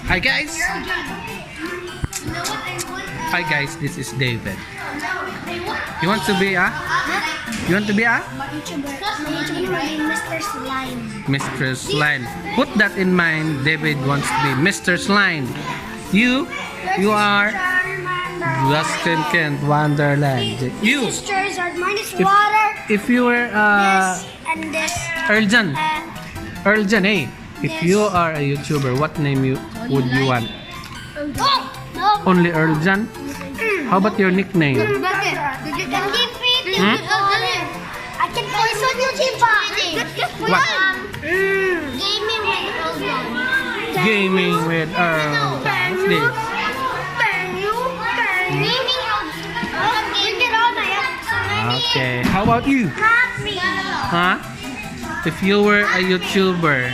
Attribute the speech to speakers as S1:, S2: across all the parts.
S1: Hi guys. Hi guys, this is David. You want to be a? You want to be a?
S2: Mr. Slime.
S1: Mr. Slime. Put that in mind. David wants to be Mr. Slime. You are Justin Kent Wonderland. You.
S2: Mine is water.
S1: If you were
S2: And this.
S1: Earl Jan, hey. If you are a YouTuber, what name would you want? Only Earl Jan? How about your nickname?
S2: I can play on YouTube.
S1: What?
S2: Gaming with
S1: Gaming with
S2: Earl.
S1: Earl. What's this? Okay. How about you? Huh? If you were a YouTuber,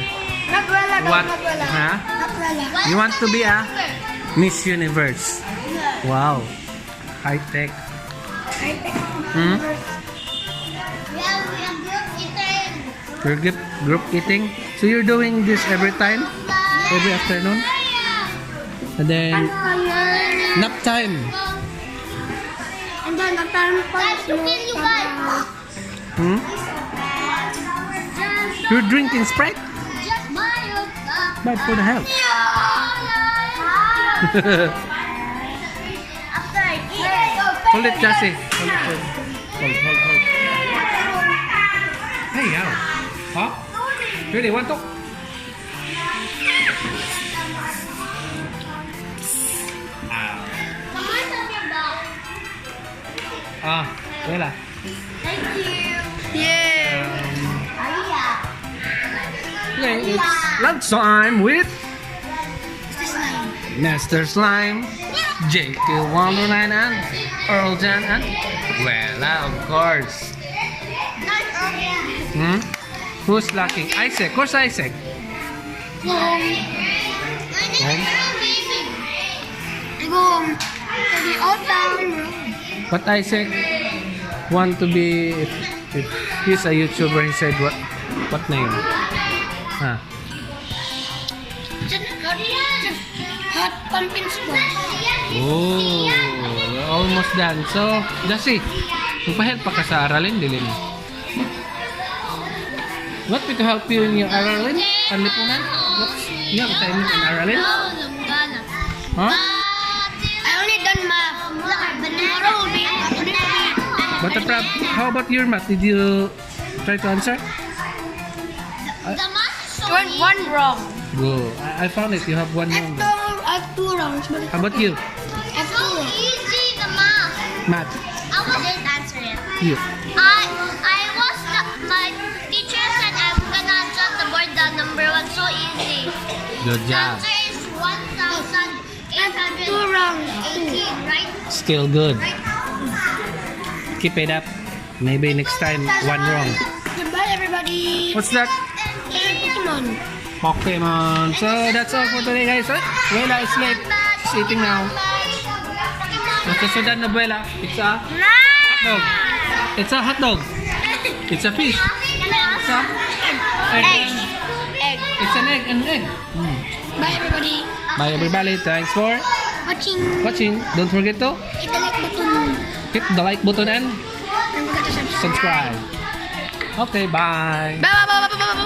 S1: what? Huh? You want to be a Miss Universe? Wow. High tech. Hmm? You're group eating? So you're doing this every time? Every afternoon? And then nap time.
S2: And then the time
S1: Hmm? You're drinking Sprite? Bad for the health. Hold it, Jassy. Hold. Hey, yeah. Huh? Really, want to? Wella.
S2: Thank you. Yeah.
S1: Okay, it's lunchtime with Mr. Slime, JK Wonderland, and Earl Jan, and Wella, of course. Hmm? Who's lucky? Isaac. Where's Isaac? Home. But Isaac want to be, if he's a YouTuber, he said what name? Huh?
S2: Hot pumpkin spice.
S1: Oh, we're almost done. So, Jassy, magpa-help pa ka sa aralin, Dilin. What we to help you in your aralin? Panlipunan? What's your assignment in aralin? Huh?
S2: I only done math. But tomorrow will be.
S1: But how about your math? Did you try to answer?
S2: One wrong.
S1: Go. I found it. You have one wrong.
S2: I have two wrongs.
S1: How about you?
S2: I have two wrongs.
S3: Easy the math.
S1: Math.
S3: I didn't answer it.
S1: You.
S3: My teacher said I'm gonna answer the board the number one so easy.
S1: Good
S3: The
S1: job.
S3: answer is 1,818,
S2: Two wrongs.
S3: right?
S1: Still good. Keep it up. Maybe next time, one wrong.
S2: Goodbye, everybody.
S1: What's that?
S2: Pokemon.
S1: Pokemon. So that's all for today, guys. Wella is late. She's eating now. Nasusundan na Wella. It's a hot dog. It's a hot dog. It's a fish. It's a egg.
S2: Egg.
S1: It's an egg and egg.
S2: Bye, everybody.
S1: Bye everybody. Thanks for watching. Don't forget to
S2: Hit the like button.
S1: hit the like button and
S2: Don't forget to subscribe.
S1: subscribe. Okay, bye.
S2: Bye.